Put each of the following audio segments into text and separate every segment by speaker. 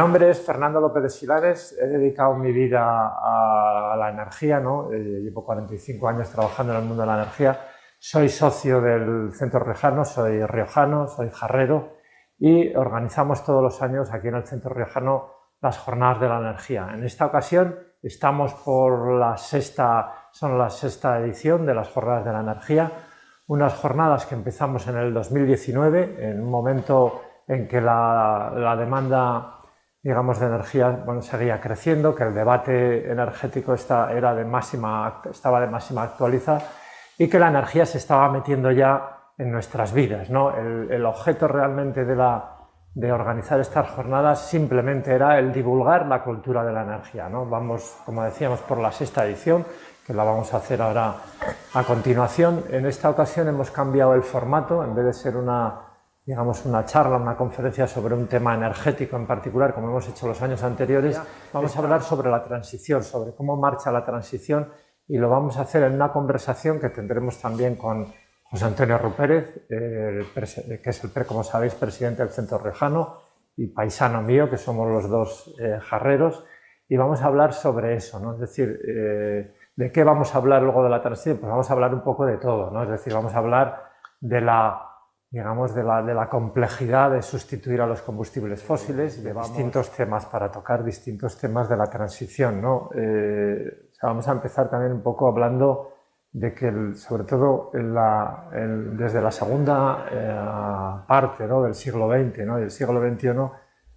Speaker 1: nombre es Fernando López de Silares, he dedicado mi vida a la energía, ¿no? Llevo 45 años trabajando en el mundo de la energía, soy socio del Centro Riojano, soy riojano, soy jarrero y organizamos todos los años aquí en el Centro Riojano las Jornadas de la Energía. En esta ocasión estamos por la sexta edición de las Jornadas de la Energía, unas jornadas que empezamos en el 2019, en un momento en que la demanda, digamos, de energía seguía creciendo, que el debate energético estaba de máxima actualidad y que la energía se estaba metiendo ya en nuestras vidas, ¿no? El objeto realmente de organizar estas jornadas simplemente era el divulgar la cultura de la energía, ¿no? Vamos, como decíamos, por la sexta edición, que la vamos a hacer ahora a continuación. En esta ocasión hemos cambiado el formato, en vez de ser una charla, una conferencia sobre un tema energético en particular, como hemos hecho los años anteriores, vamos a hablar sobre la transición, sobre cómo marcha la transición, y lo vamos a hacer en una conversación que tendremos también con José Antonio Rupérez, que es, como sabéis, presidente del Centro Riojano y paisano mío, que somos los dos jarreros, y vamos a hablar sobre eso, ¿no? Es decir, ¿de qué vamos a hablar luego de la transición? Pues vamos a hablar un poco de todo, ¿no? Es decir, vamos a hablar de la complejidad de sustituir a los combustibles fósiles, de distintos temas para tocar distintos temas de la transición, ¿no? Vamos a empezar también un poco hablando de que, sobre todo desde la segunda parte, ¿no?, del siglo XX, ¿no?, y el siglo XXI,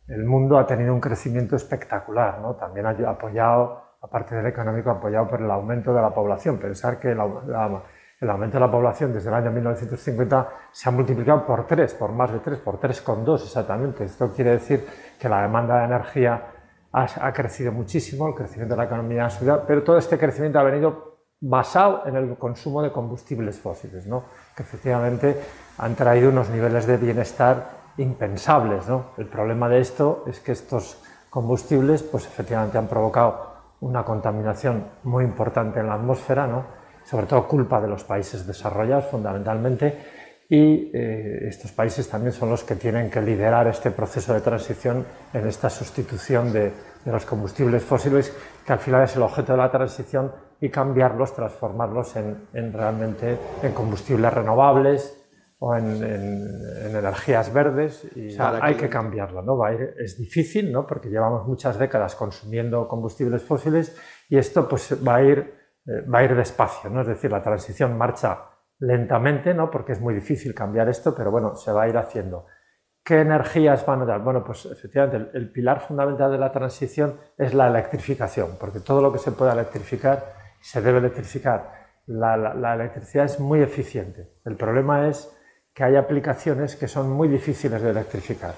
Speaker 1: el mundo ha tenido un crecimiento espectacular, ¿no? También apoyado, aparte del económico, apoyado por el aumento de la población. Pensar que el aumento de la población desde el año 1950 se ha multiplicado por 3, por más de 3, por 3,2 exactamente. Esto quiere decir que la demanda de energía ha crecido muchísimo, el crecimiento de la economía ha subido, pero todo este crecimiento ha venido basado en el consumo de combustibles fósiles, ¿no?, que efectivamente han traído unos niveles de bienestar impensables, ¿no? El problema de esto es que estos combustibles, pues efectivamente han provocado una contaminación muy importante en la atmósfera, ¿no?, sobre todo culpa de los países desarrollados fundamentalmente, y estos países también son los que tienen que liderar este proceso de transición en esta sustitución de los combustibles fósiles, que al final es el objeto de la transición, y cambiarlos, transformarlos realmente en combustibles renovables o en energías verdes, y hay que cambiarlo, ¿no? Es difícil, ¿no?, porque llevamos muchas décadas consumiendo combustibles fósiles y esto pues va a ir despacio, ¿no? Es decir, la transición marcha lentamente, ¿no?, porque es muy difícil cambiar esto, pero bueno, se va a ir haciendo. ¿Qué energías van a dar? Bueno, pues efectivamente el pilar fundamental de la transición es la electrificación, porque todo lo que se pueda electrificar se debe electrificar. La electricidad es muy eficiente. El problema es que hay aplicaciones que son muy difíciles de electrificar,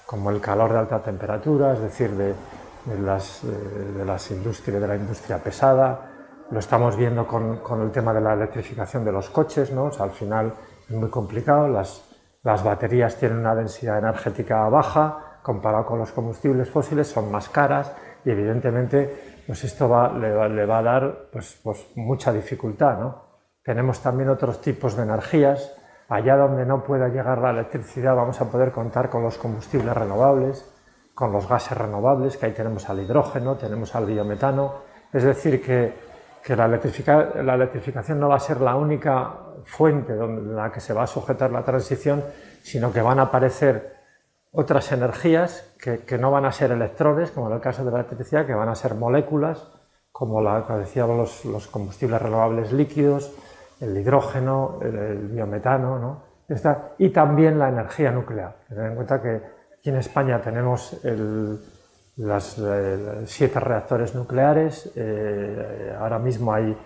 Speaker 1: como el calor de alta temperatura, es decir, de la industria pesada. Lo estamos viendo con el tema de la electrificación de los coches, ¿no? O sea, al final es muy complicado. Las baterías tienen una densidad energética baja comparado con los combustibles fósiles, son más caras y evidentemente pues esto le va a dar pues mucha dificultad, ¿no? Tenemos también otros tipos de energías. Allá donde no pueda llegar la electricidad vamos a poder contar con los combustibles renovables, con los gases renovables, que ahí tenemos al hidrógeno, tenemos al biometano. Es decir, que la electrificación no va a ser la única fuente en la que se va a sujetar la transición, sino que van a aparecer otras energías que no van a ser electrones, como en el caso de la electricidad, que van a ser moléculas, como que decíamos los combustibles renovables líquidos, el hidrógeno, el biometano, ¿no? Y también la energía nuclear. Tened en cuenta que aquí en España tenemos 7 reactores nucleares, ahora mismo hay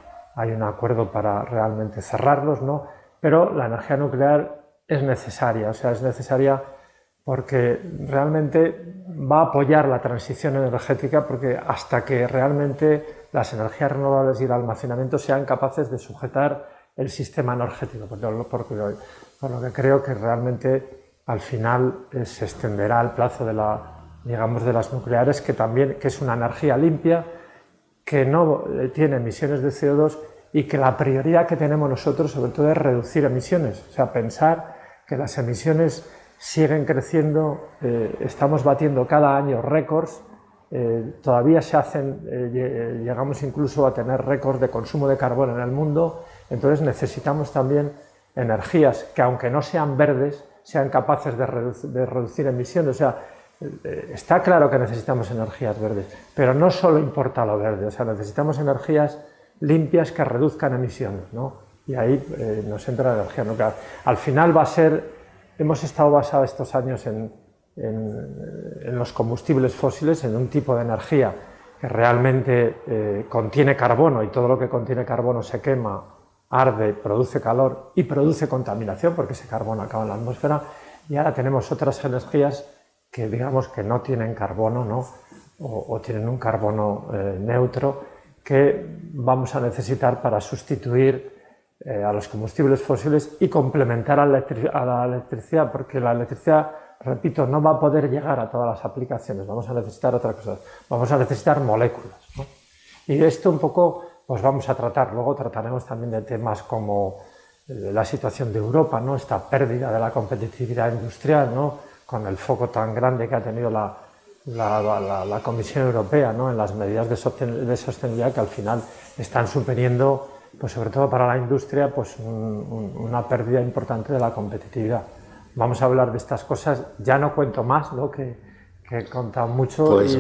Speaker 1: un acuerdo para realmente cerrarlos, ¿no? Pero la energía nuclear es necesaria, o sea, es necesaria porque realmente va a apoyar la transición energética, porque hasta que realmente las energías renovables y el almacenamiento sean capaces de sujetar el sistema energético, por lo que creo que realmente al final se extenderá el plazo de las nucleares, que es una energía limpia, que no tiene emisiones de CO2 y que la prioridad que tenemos nosotros sobre todo es reducir emisiones, o sea, pensar que las emisiones siguen creciendo, estamos batiendo cada año récords, todavía se hacen, llegamos incluso a tener récords de consumo de carbono en el mundo, entonces necesitamos también energías que, aunque no sean verdes, sean capaces de reducir emisiones. O sea, está claro que necesitamos energías verdes, pero no solo importa lo verde, o sea, necesitamos energías limpias que reduzcan emisiones, ¿no? Y ahí nos entra la energía nuclear. Al final va a ser, hemos estado basados estos años en los combustibles fósiles, en un tipo de energía que realmente contiene carbono, y todo lo que contiene carbono se quema, arde, produce calor y produce contaminación, porque ese carbono acaba en la atmósfera. Y ahora tenemos otras energías que, digamos, que no tienen carbono, ¿no? o tienen un carbono neutro, que vamos a necesitar para sustituir a los combustibles fósiles y complementar a la electricidad, porque la electricidad, repito, no va a poder llegar a todas las aplicaciones, vamos a necesitar otras cosas, vamos a necesitar moléculas, ¿no? Y de esto un poco pues vamos a tratar. Luego trataremos también de temas como la situación de Europa, ¿no? Esta pérdida de la competitividad industrial, ¿no? Con el foco tan grande que ha tenido la Comisión Europea, ¿no? En las medidas de sostenibilidad, que al final están suponiendo, pues sobre todo para la industria, pues una pérdida importante de la competitividad. Vamos a hablar de estas cosas, ya no cuento más, ¿no? que he contado mucho, pues,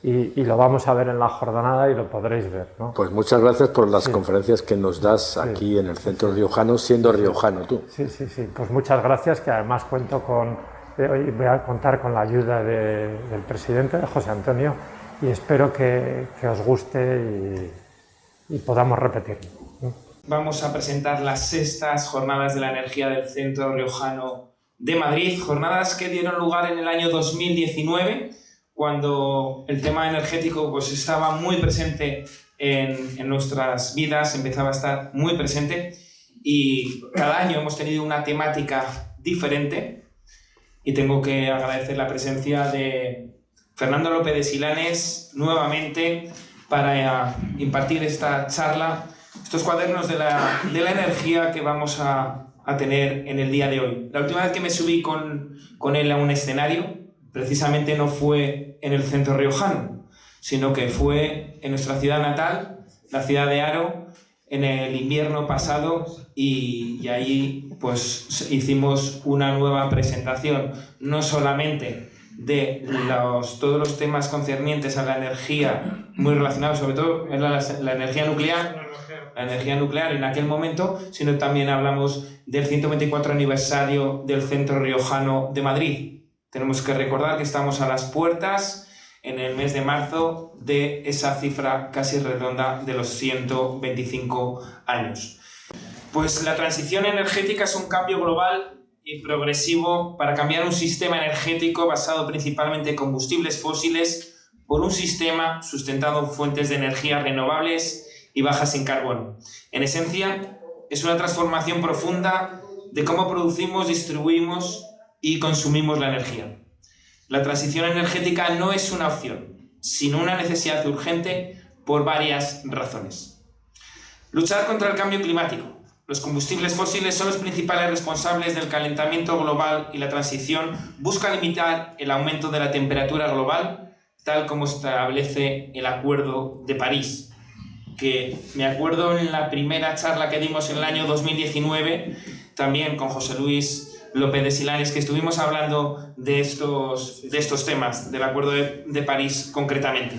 Speaker 1: y lo vamos a ver en la jornada y lo podréis ver, ¿no?
Speaker 2: Pues muchas gracias por las conferencias que nos das aquí en el Centro Riojano, siendo riojano tú.
Speaker 1: Sí, pues muchas gracias, que además cuento hoy voy a contar con la ayuda del presidente, de José Antonio, y espero que os guste y podamos repetirlo.
Speaker 3: Vamos a presentar las 6ª Jornadas de la Energía del Centro Riojano de Madrid, jornadas que dieron lugar en el año 2019, cuando el tema energético pues estaba muy presente en nuestras vidas, empezaba a estar muy presente, y cada año hemos tenido una temática diferente, y tengo que agradecer la presencia de Fernando López de Silanes nuevamente para impartir esta charla, estos cuadernos de la energía que vamos a tener en el día de hoy. La última vez que me subí con él a un escenario, precisamente no fue en el Centro Riojano, sino que fue en nuestra ciudad natal, la ciudad de Haro, en el invierno pasado, y ahí pues hicimos una nueva presentación, no solamente de todos los temas concernientes a la energía, muy relacionados sobre todo en la energía nuclear en aquel momento, sino también hablamos del 124 aniversario del Centro Riojano de Madrid. Tenemos que recordar que estamos a las puertas, en el mes de marzo, de esa cifra casi redonda de los 125 años. Pues la transición energética es un cambio global y progresivo para cambiar un sistema energético basado principalmente en combustibles fósiles por un sistema sustentado en fuentes de energía renovables y bajas en carbono. En esencia, es una transformación profunda de cómo producimos, distribuimos y consumimos la energía. La transición energética no es una opción, sino una necesidad urgente por varias razones. Luchar contra el cambio climático. Los combustibles fósiles son los principales responsables del calentamiento global, y la transición busca limitar el aumento de la temperatura global, tal como establece el Acuerdo de París, que me acuerdo en la primera charla que dimos en el año 2019, también con José Luis López de Silanes, que estuvimos hablando de estos temas, del Acuerdo de París concretamente.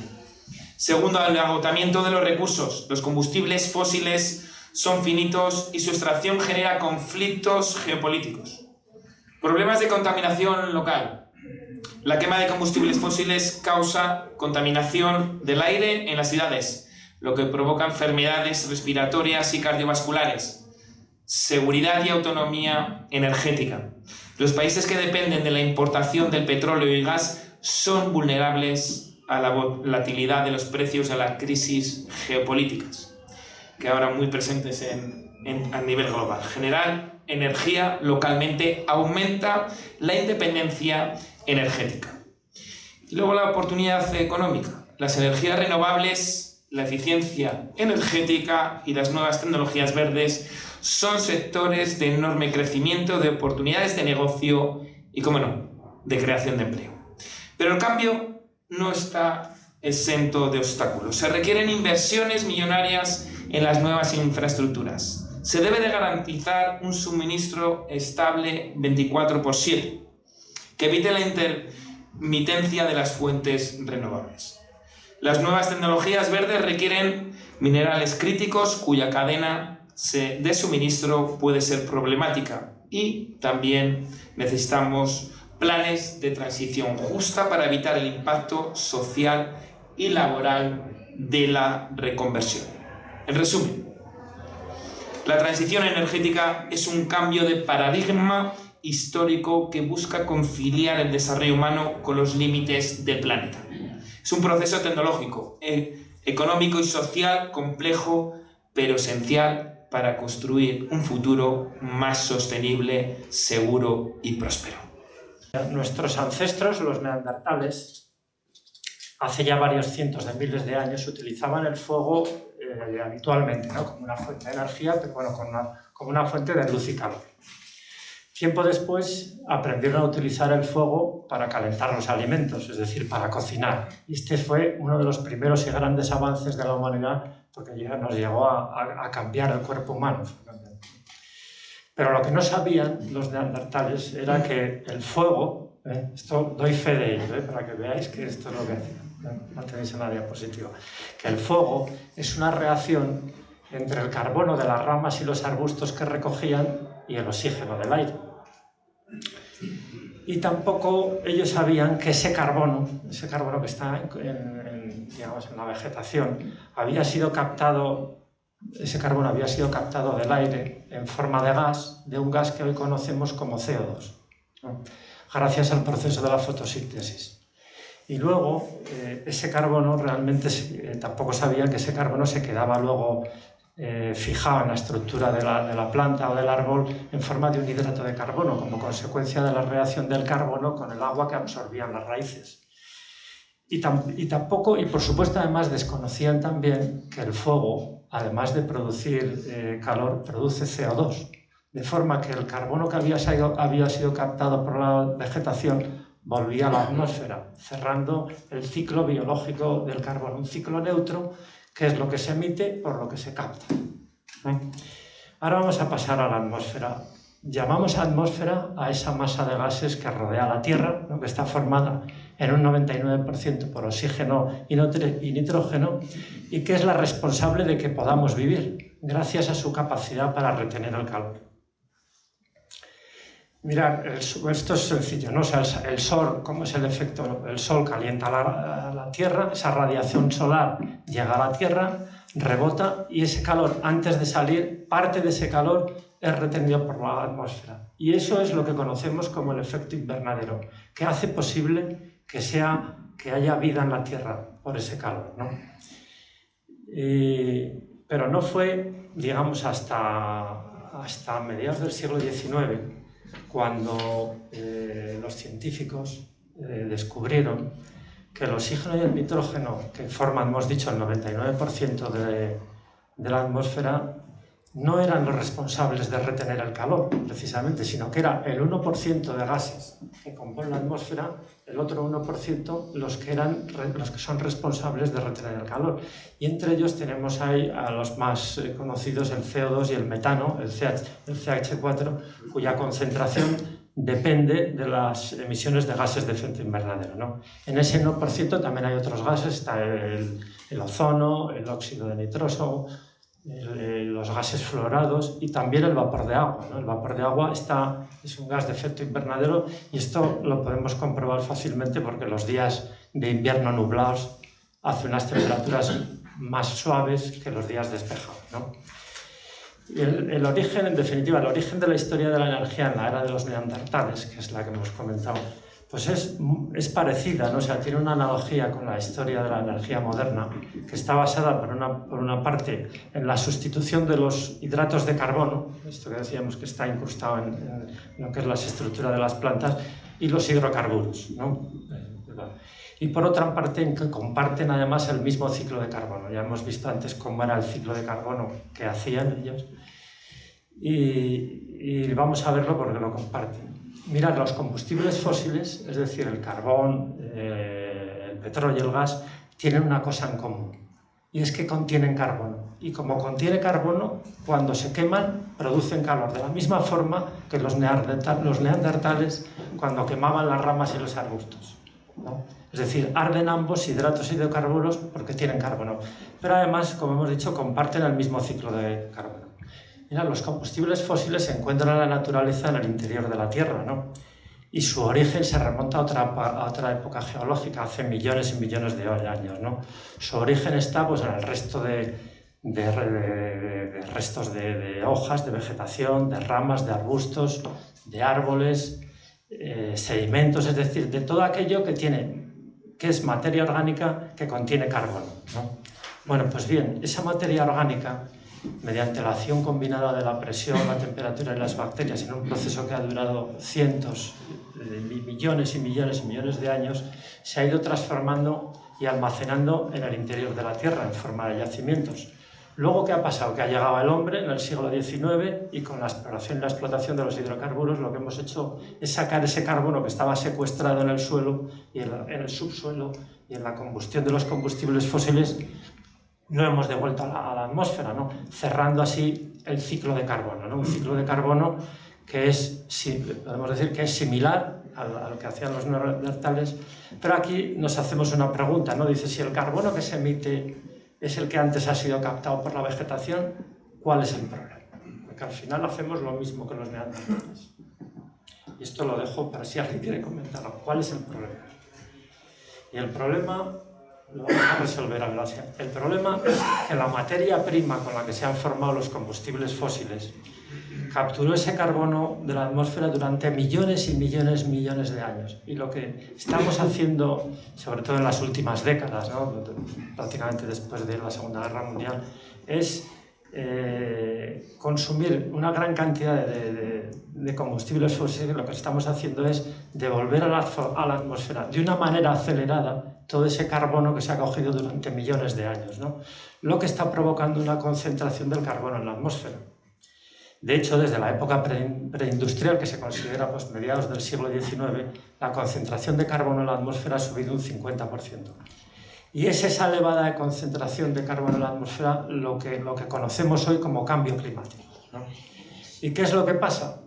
Speaker 3: Segundo, el agotamiento de los recursos. Los combustibles fósiles son finitos y su extracción genera conflictos geopolíticos. Problemas de contaminación local. La quema de combustibles fósiles causa contaminación del aire en las ciudades, lo que provoca enfermedades respiratorias y cardiovasculares. Seguridad y autonomía energética. Los países que dependen de la importación del petróleo y gas son vulnerables a la volatilidad de los precios, a las crisis geopolíticas, que ahora muy presentes a nivel global. Generar energía localmente aumenta la independencia energética. Y luego la oportunidad económica. Las energías renovables, la eficiencia energética y las nuevas tecnologías verdes son sectores de enorme crecimiento, de oportunidades de negocio y, cómo no, de creación de empleo. Pero el cambio no está exento de obstáculos. Se requieren inversiones millonarias en las nuevas infraestructuras. Se debe de garantizar un suministro estable 24/7, que evite la intermitencia de las fuentes renovables. Las nuevas tecnologías verdes requieren minerales críticos cuya cadena de suministro puede ser problemática, y también necesitamos planes de transición justa para evitar el impacto social y laboral de la reconversión. En resumen, la transición energética es un cambio de paradigma histórico que busca conciliar el desarrollo humano con los límites del planeta. Es un proceso tecnológico, económico y social complejo, pero esencial para construir un futuro más sostenible, seguro y próspero.
Speaker 4: Nuestros ancestros, los neandertales, hace ya varios cientos de miles de años utilizaban el fuego habitualmente, ¿no? Como una fuente de energía, pero bueno, como una fuente de luz y calor. Tiempo después aprendieron a utilizar el fuego para calentar los alimentos, es decir, para cocinar. Y este fue uno de los primeros y grandes avances de la humanidad, porque nos llegó a cambiar el cuerpo humano. Pero lo que no sabían los neandertales era que el fuego, esto doy fe de ello, para que veáis que esto es lo que no tenéis en la diapositiva, que el fuego es una reacción entre el carbono de las ramas y los arbustos que recogían y el oxígeno del aire. Y tampoco ellos sabían que ese carbono que está digamos, en la vegetación, había sido captado del aire en forma de gas, de un gas que hoy conocemos como CO2, ¿no? Gracias al proceso de la fotosíntesis. Y luego, ese carbono realmente tampoco sabían que ese carbono se quedaba luego fijado en la estructura de la planta o del árbol en forma de un hidrato de carbono, como consecuencia de la reacción del carbono con el agua que absorbían las raíces. Y por supuesto, además desconocían también que el fuego, además de producir calor, produce CO2, de forma que el carbono que había sido captado por la vegetación volvía a la atmósfera, cerrando el ciclo biológico del carbono, un ciclo neutro, que es lo que se emite por lo que se capta. Ahora vamos a pasar a la atmósfera. Llamamos atmósfera a esa masa de gases que rodea la Tierra, ¿no? Que está formada en un 99% por oxígeno y nitrógeno, y que es la responsable de que podamos vivir, gracias a su capacidad para retener el calor. Mirad, esto es sencillo, ¿no? O sea, el Sol, ¿cómo es el efecto? El Sol calienta la Tierra, esa radiación solar llega a la Tierra, rebota, y ese calor, antes de salir, parte de ese calor es retenido por la atmósfera. Y eso es lo que conocemos como el efecto invernadero, que hace posible que haya vida en la Tierra por ese calor, ¿no? Pero no fue, digamos, hasta mediados del siglo XIX, cuando los científicos descubrieron que el oxígeno y el nitrógeno, que forman, hemos dicho, el 99% de la atmósfera, no eran los responsables de retener el calor, precisamente, sino que era el 1% de gases que componen la atmósfera, el otro 1% los que son responsables de retener el calor. Y entre ellos tenemos ahí a los más conocidos, el CO2 y el metano, el CH4, cuya concentración depende de las emisiones de gases de efecto invernadero, ¿no? En ese 1% también hay otros gases, está el ozono, el óxido de nitroso, los gases fluorados y también el vapor de agua, ¿no? El vapor de agua es un gas de efecto invernadero, y esto lo podemos comprobar fácilmente porque los días de invierno nublados hacen unas temperaturas más suaves que los días despejados, ¿no? El origen, en definitiva, el origen de la historia de la energía en la era de los neandertales, que es la que hemos comentado, pues es parecida, ¿no? O sea, tiene una analogía con la historia de la energía moderna, que está basada por una parte en la sustitución de los hidratos de carbono, esto que decíamos que está incrustado en lo que es la estructura de las plantas, y los hidrocarburos, ¿no? Y por otra parte, en que comparten además el mismo ciclo de carbono. Ya hemos visto antes cómo era el ciclo de carbono que hacían ellos, y vamos a verlo porque lo comparten. mirad, los combustibles fósiles, es decir, el carbón, el petróleo y el gas, tienen una cosa en común, y es que contienen carbono. Y como contiene carbono, cuando se queman, producen calor, de la misma forma que los neandertales cuando quemaban las ramas y los arbustos, ¿no? Es decir, arden ambos, hidratos y hidrocarburos, porque tienen carbono. Pero además, como hemos dicho, comparten el mismo ciclo de carbono. Mira, los combustibles fósiles se encuentran en la naturaleza en el interior de la Tierra, ¿no? Y su origen se remonta a otra época geológica, hace millones y millones de años, ¿no? Su origen está pues, en el resto de restos de hojas, de vegetación, de ramas, de arbustos, de árboles, sedimentos, es decir, de todo aquello que es materia orgánica que contiene carbono, ¿no? Bueno, pues bien, esa materia orgánica, mediante la acción combinada de la presión, la temperatura y las bacterias, en un proceso que ha durado cientos, millones y millones y millones de años, se ha ido transformando y almacenando en el interior de la Tierra en forma de yacimientos. Luego, ¿qué ha pasado? Que ha llegado el hombre en el siglo XIX y con la exploración y la explotación de los hidrocarburos lo que hemos hecho es sacar ese carbono que estaba secuestrado en el suelo y en el subsuelo y en la combustión de los combustibles fósiles lo hemos devuelto a la atmósfera, ¿no? Cerrando así el ciclo de carbono, ¿no? Un ciclo de carbono que podemos decir que es similar al que hacían los neandertales, pero aquí nos hacemos una pregunta, ¿no? Dice, si el carbono que se emite es el que antes ha sido captado por la vegetación, ¿cuál es el problema? Porque al final hacemos lo mismo que los neandertales. Y esto lo dejo para si alguien quiere comentarlo. ¿Cuál es el problema? Y el problema lo vamos a resolver a velocidad. El problema es que la materia prima con la que se han formado los combustibles fósiles capturó ese carbono de la atmósfera durante millones y millones y millones de años. Y lo que estamos haciendo, sobre todo en las últimas décadas, ¿no? Prácticamente después de la Segunda Guerra Mundial, es consumir una gran cantidad de combustibles fósiles. Lo que estamos haciendo es devolver a la atmósfera de una manera acelerada todo ese carbono que se ha cogido durante millones de años, ¿no? Lo que está provocando una concentración del carbono en la atmósfera. De hecho, desde la época preindustrial, que se considera pues, mediados del siglo XIX, la concentración de carbono en la atmósfera ha subido un 50%. Y es esa elevada concentración de carbono en la atmósfera lo que conocemos hoy como cambio climático, ¿no? ¿Y qué es lo que pasa?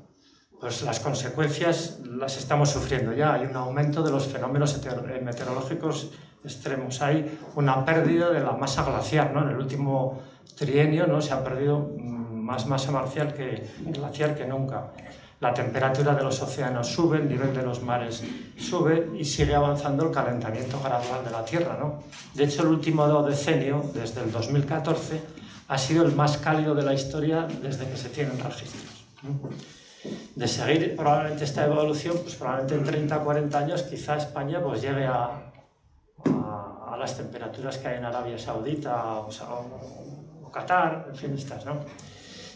Speaker 4: Pues las consecuencias las estamos sufriendo ya. Hay un aumento de los fenómenos meteorológicos extremos. Hay una pérdida de la masa glaciar, ¿no? En el último trienio, ¿no? Se ha perdido más masa glaciar que nunca. La temperatura de los océanos sube, el nivel de los mares sube y sigue avanzando el calentamiento gradual de la Tierra, ¿no? De hecho, el último decenio, desde el 2014, ha sido el más cálido de la historia desde que se tienen registros, ¿no? De seguir probablemente esta evolución, pues probablemente en 30 o 40 años quizá España pues, llegue a las temperaturas que hay en Arabia Saudita o Qatar, en fin, estas, ¿no?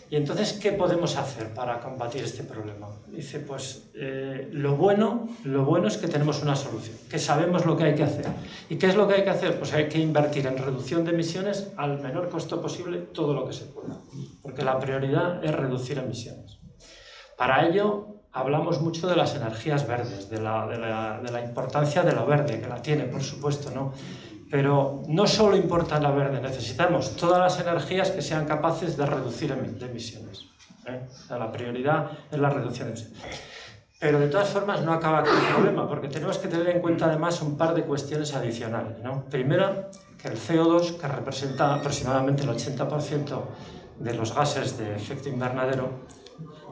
Speaker 4: Y entonces, ¿qué podemos hacer para combatir este problema? Dice, pues lo bueno es que tenemos una solución, que sabemos lo que hay que hacer. ¿Y qué es lo que hay que hacer? Pues hay que invertir en reducción de emisiones al menor costo posible todo lo que se pueda, porque la prioridad es reducir emisiones. Para ello, hablamos mucho de las energías verdes, de la importancia de lo verde, que la tiene, por supuesto, ¿no? Pero no solo importa la verde, necesitamos todas las energías que sean capaces de reducir emisiones, ¿eh? O sea, la prioridad es la reducción de emisiones. Pero de todas formas no acaba con el problema, porque tenemos que tener en cuenta además un par de cuestiones adicionales, ¿no? Primera, que el CO2, que representa aproximadamente el 80% de los gases de efecto invernadero,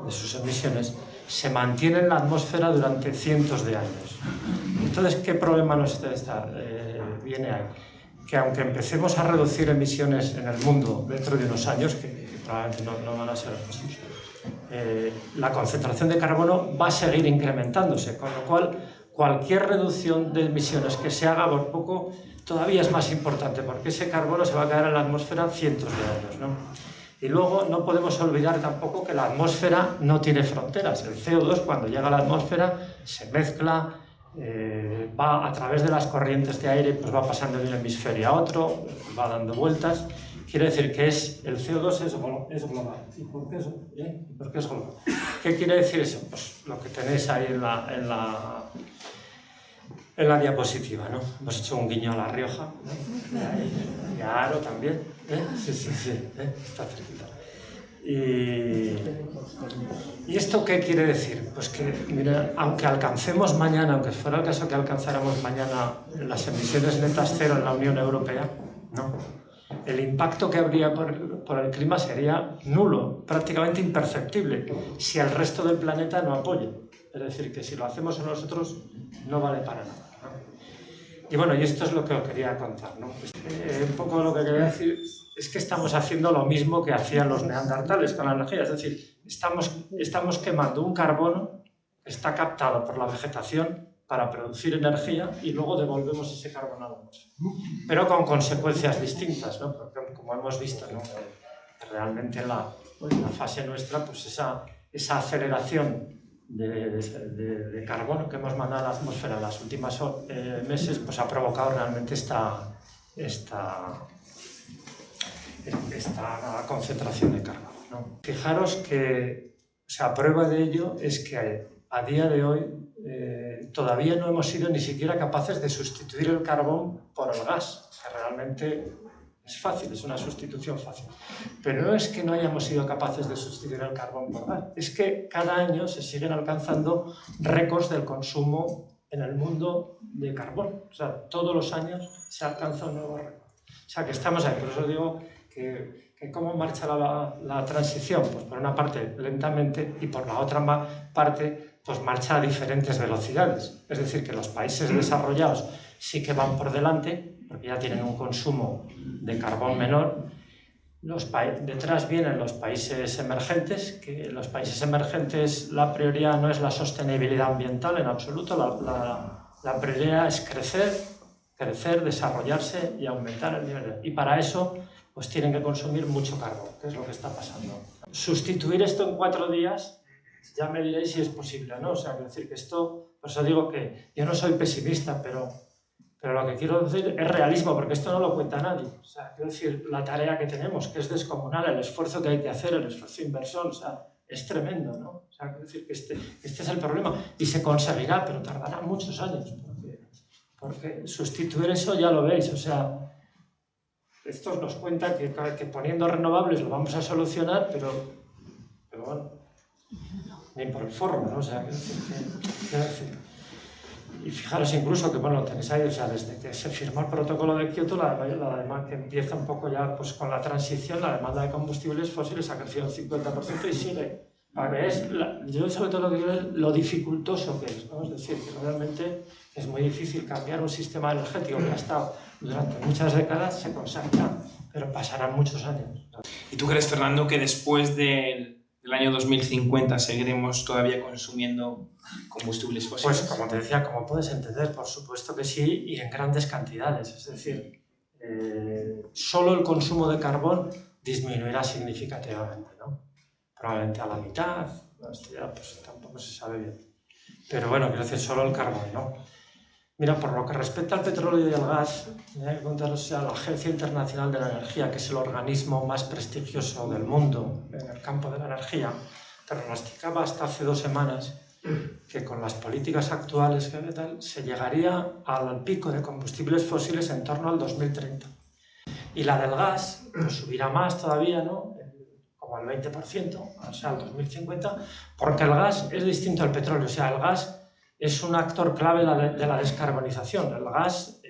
Speaker 4: de sus emisiones, se mantiene en la atmósfera durante cientos de años. Entonces, ¿qué problema viene ahí? Que aunque empecemos a reducir emisiones en el mundo dentro de unos años, que probablemente no van a ser muchos, la concentración de carbono va a seguir incrementándose, con lo cual cualquier reducción de emisiones que se haga por poco todavía es más importante, porque ese carbono se va a quedar en la atmósfera cientos de años, ¿no? Y luego no podemos olvidar tampoco que la atmósfera no tiene fronteras. El CO2 cuando llega a la atmósfera se mezcla, va a través de las corrientes de aire, pues va pasando de un hemisferio a otro, va dando vueltas Quiere decir que el CO2 es global. ¿Y por qué es global? ¿Qué quiere decir eso? Pues lo que tenéis ahí en la diapositiva, ¿no? Hemos hecho un guiño a La Rioja, ¿no? Y a Haro también, ¿eh? Sí, está cerquita. ¿Y esto qué quiere decir? Pues que, mira, aunque alcancemos mañana, aunque fuera el caso que alcanzáramos mañana las emisiones netas cero en la Unión Europea, ¿no? El impacto que habría por el clima sería nulo, prácticamente imperceptible, si el resto del planeta no apoya. Es decir, que si lo hacemos nosotros no vale para nada, ¿no? Y bueno, y esto es lo que os quería contar, ¿no? Un poco lo que quería decir es que estamos haciendo lo mismo que hacían los neandertales con la energía. Es decir, estamos quemando un carbono que está captado por la vegetación para producir energía y luego devolvemos ese carbono a la atmósfera. Pero con consecuencias distintas, ¿no? Porque, como hemos visto, ¿no? Realmente en la fase nuestra, pues esa aceleración de carbono que hemos mandado a la atmósfera en los últimos meses, pues ha provocado realmente esta concentración de carbono, ¿no? Fijaros que, o sea, prueba de ello es que a día de hoy todavía no hemos sido ni siquiera capaces de sustituir el carbón por el gas, que realmente es fácil, es una sustitución fácil. Pero no es que no hayamos sido capaces de sustituir el carbón por gas, es que cada año se siguen alcanzando récords del consumo en el mundo de carbón. O sea, todos los años se alcanza un nuevo récord. O sea, que estamos ahí. Por eso digo que ¿cómo marcha la transición? Pues por una parte lentamente y por la otra parte pues marcha a diferentes velocidades. Es decir, que los países desarrollados sí que van por delante, porque ya tienen un consumo de carbón menor. Detrás vienen los países emergentes, que los países emergentes la prioridad no es la sostenibilidad ambiental en absoluto, la prioridad es crecer, desarrollarse y aumentar el nivel. Y para eso pues tienen que consumir mucho carbón, que es lo que está pasando. Sustituir esto en 4 días, ya me diréis si es posible, ¿no? O sea, quiero decir que esto, por eso digo que yo no soy pesimista, pero lo que quiero decir es realismo, porque esto no lo cuenta nadie. O sea, quiero decir, la tarea que tenemos, que es descomunal, el esfuerzo que hay que hacer, el esfuerzo inversor, o sea, es tremendo, ¿no? O sea, quiero decir que este es el problema. Y se conseguirá, pero tardará muchos años, porque sustituir eso ya lo veis, o sea, esto nos cuenta que poniendo renovables lo vamos a solucionar, pero bueno, ni por el forro, ¿no? O sea, quiero decir, y fijaros incluso que, bueno, tenéis ahí, o sea, desde que se firmó el protocolo de Kioto, la demanda que empieza un poco ya pues, con la transición, la demanda de combustibles fósiles ha crecido un 50% y sigue. Yo sobre todo lo que digo es lo dificultoso que es, ¿no? Es decir, que realmente es muy difícil cambiar un sistema energético que ha estado durante muchas décadas, se consagra, pero pasarán muchos años.
Speaker 3: ¿Y tú crees, Fernando, que después del año 2050 seguiremos todavía consumiendo combustibles fósiles?
Speaker 4: Pues como te decía, como puedes entender, por supuesto que sí, y en grandes cantidades. Es decir, solo el consumo de carbón disminuirá significativamente, ¿no? Probablemente a la mitad, esto ya pues, tampoco se sabe bien. Pero bueno, quiero decir, solo el carbón, ¿no? Mira, por lo que respecta al petróleo y al gas, hay que contaros a la Agencia Internacional de la Energía, que es el organismo más prestigioso del mundo en el campo de la energía, pronosticaba hasta hace 2 semanas que con las políticas actuales se llegaría al pico de combustibles fósiles en torno al 2030. Y la del gas pues, subirá más todavía, ¿no? Como al 20%, o sea, al 2050, porque el gas es distinto al petróleo. O sea, el gas es un actor clave de la descarbonización. El gas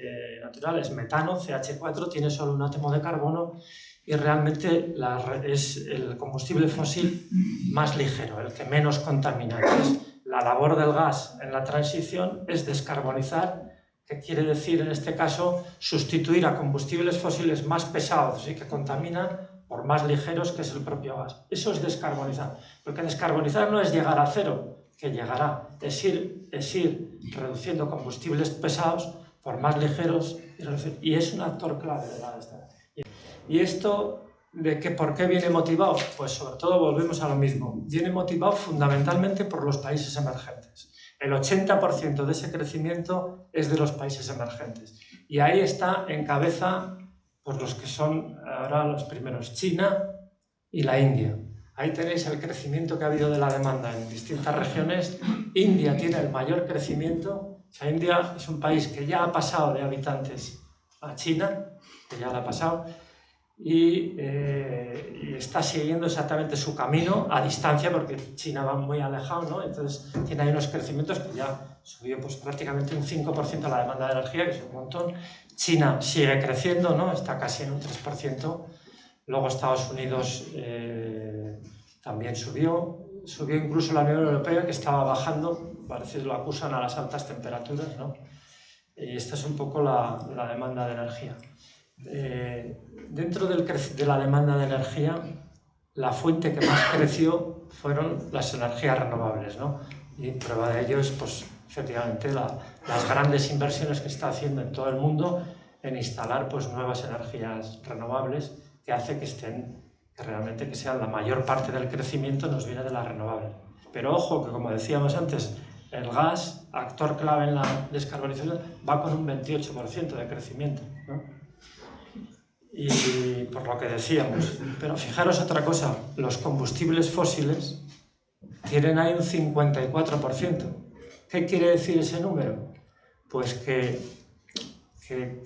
Speaker 4: natural es metano, CH4, tiene solo un átomo de carbono y realmente es el combustible fósil más ligero, el que menos contamina. Entonces, la labor del gas en la transición es descarbonizar, que quiere decir en este caso sustituir a combustibles fósiles más pesados y que contaminan por más ligeros, que es el propio gas. Eso es descarbonizar. Porque descarbonizar no es llegar a cero, que llegará, es ir reduciendo combustibles pesados por más ligeros, y es un actor clave de la estrategia. Y esto, ¿por qué viene motivado? Pues sobre todo volvemos a lo mismo. Viene motivado fundamentalmente por los países emergentes. El 80% de ese crecimiento es de los países emergentes. Y ahí está en cabeza por los que son ahora los primeros, China y la India. Ahí tenéis el crecimiento que ha habido de la demanda en distintas regiones. India tiene el mayor crecimiento. O sea, India es un país que ya ha pasado de habitantes a China, que ya lo ha pasado, y está siguiendo exactamente su camino a distancia, porque China va muy alejado, ¿no? Entonces tiene ahí unos crecimientos que ya subió pues, prácticamente un 5% la demanda de energía, que es un montón. China sigue creciendo, ¿no? Está casi en un 3%. Luego Estados Unidos también subió incluso la Unión Europea, que estaba bajando, parece que lo acusan a las altas temperaturas, ¿no? Y esta es un poco la demanda de energía. Dentro de la demanda de energía, la fuente que más creció fueron las energías renovables, ¿no? Y prueba de ello es, pues, efectivamente, las grandes inversiones que está haciendo en todo el mundo en instalar pues, nuevas energías renovables, que hace que realmente que sean la mayor parte del crecimiento nos viene de las renovables. Pero ojo que, como decíamos antes, el gas, actor clave en la descarbonización, va con un 28% de crecimiento, ¿no? Y por lo que decíamos, pero fijaros otra cosa, los combustibles fósiles tienen ahí un 54%. ¿Qué quiere decir ese número? Pues que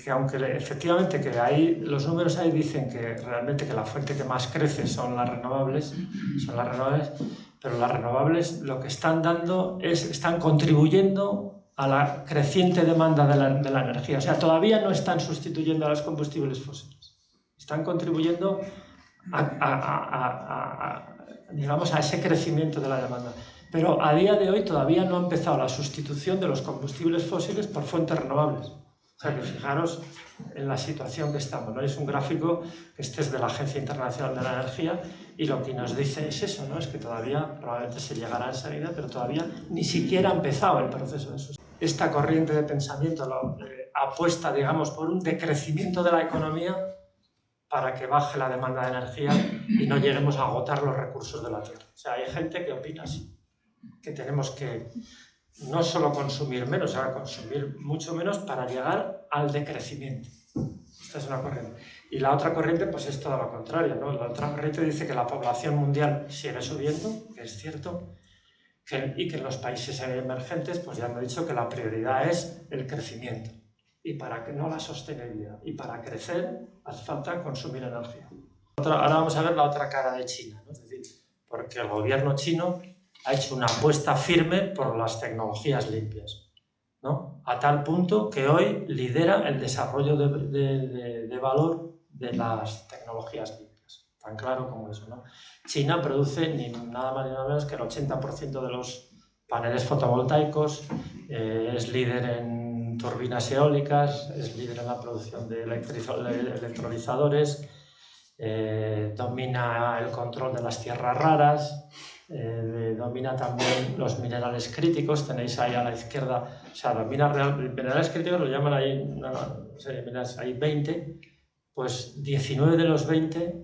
Speaker 4: aunque efectivamente que ahí los números ahí dicen que realmente que la fuente que más crece son las renovables, pero las renovables lo que están dando están contribuyendo a la creciente demanda de la energía. O sea, todavía no están sustituyendo a los combustibles fósiles. Están contribuyendo digamos, a ese crecimiento de la demanda. Pero a día de hoy todavía no ha empezado la sustitución de los combustibles fósiles por fuentes renovables. O sea que fijaros en la situación que estamos, ¿no? Es un gráfico que este es de la Agencia Internacional de la Energía y lo que nos dice es eso, ¿no? Es que todavía probablemente se llegará enseguida, pero todavía ni siquiera ha empezado el proceso de sustitución. Esta corriente de pensamiento apuesta, digamos, por un decrecimiento de la economía para que baje la demanda de energía y no lleguemos a agotar los recursos de la Tierra. O sea, hay gente que opina así, que tenemos que no solo consumir menos, sino consumir mucho menos para llegar al decrecimiento. Esta es una corriente. Y la otra corriente pues es toda lo contrario, ¿no? La otra corriente dice que la población mundial sigue subiendo, que es cierto, y que en los países emergentes pues ya me he dicho que la prioridad es el crecimiento. Y para que no la sostenibilidad. Y para crecer hace falta consumir energía. Ahora vamos a ver la otra cara de China, ¿no? Es decir, porque el gobierno chino ha hecho una apuesta firme por las tecnologías limpias, ¿no? A tal punto que hoy lidera el desarrollo de valor de las tecnologías limpias. Tan claro como eso, ¿no? China produce ni nada más ni nada menos que el 80% de los paneles fotovoltaicos, es líder en turbinas eólicas, es líder en la producción de electrolizadores, domina el control de las tierras raras, domina también los minerales críticos, tenéis ahí a la izquierda, o sea, domina minerales críticos, lo llaman ahí, no sé, hay 20, pues 19 de los 20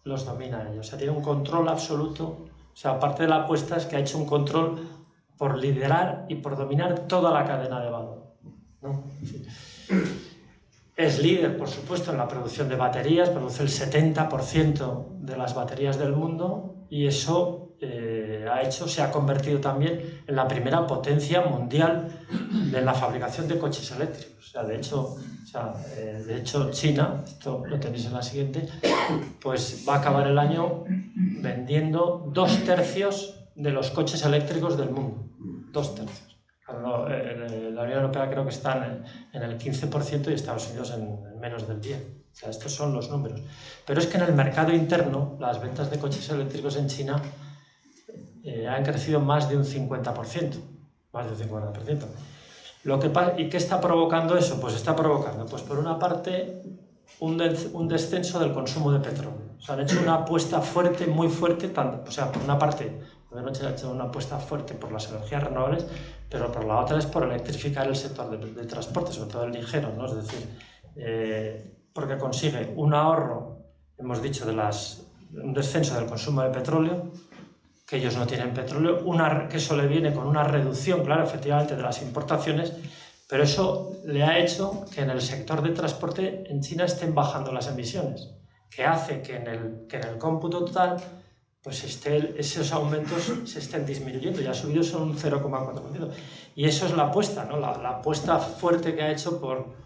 Speaker 4: los domina ellos, o sea, tiene un control absoluto, o sea, aparte de la apuesta es que ha hecho un control por liderar y por dominar toda la cadena de valor, ¿no? Sí. Es líder, por supuesto, en la producción de baterías, produce el 70% de las baterías del mundo y eso se ha convertido también en la primera potencia mundial de la fabricación de coches eléctricos. O sea, de hecho, China, esto lo tenéis en la siguiente, pues va a acabar el año vendiendo 2/3 de los coches eléctricos del mundo. 2/3. La Unión Europea creo que está en el 15% y Estados Unidos en menos del 10%. O sea, estos son los números. Pero es que en el mercado interno, las ventas de coches eléctricos en China han crecido más de un 50%. Más de un 50%. ¿Y qué está provocando eso? Pues está provocando, pues por una parte, un descenso del consumo de petróleo. O sea, han hecho una apuesta fuerte, muy fuerte, o sea, por una parte, han hecho una apuesta fuerte por las energías renovables, pero por la otra es por electrificar el sector del transporte, sobre todo el ligero, ¿no? Es decir, porque consigue un ahorro, hemos dicho, un descenso del consumo de petróleo, que ellos no tienen petróleo, que eso le viene con una reducción, claro, efectivamente, de las importaciones, Pero eso le ha hecho que en el sector de transporte en China estén bajando las emisiones, que hace que en el cómputo total pues esos aumentos se estén disminuyendo, y ha subido solo un 0,4%. Y eso es la apuesta, ¿no? La apuesta fuerte que ha hecho por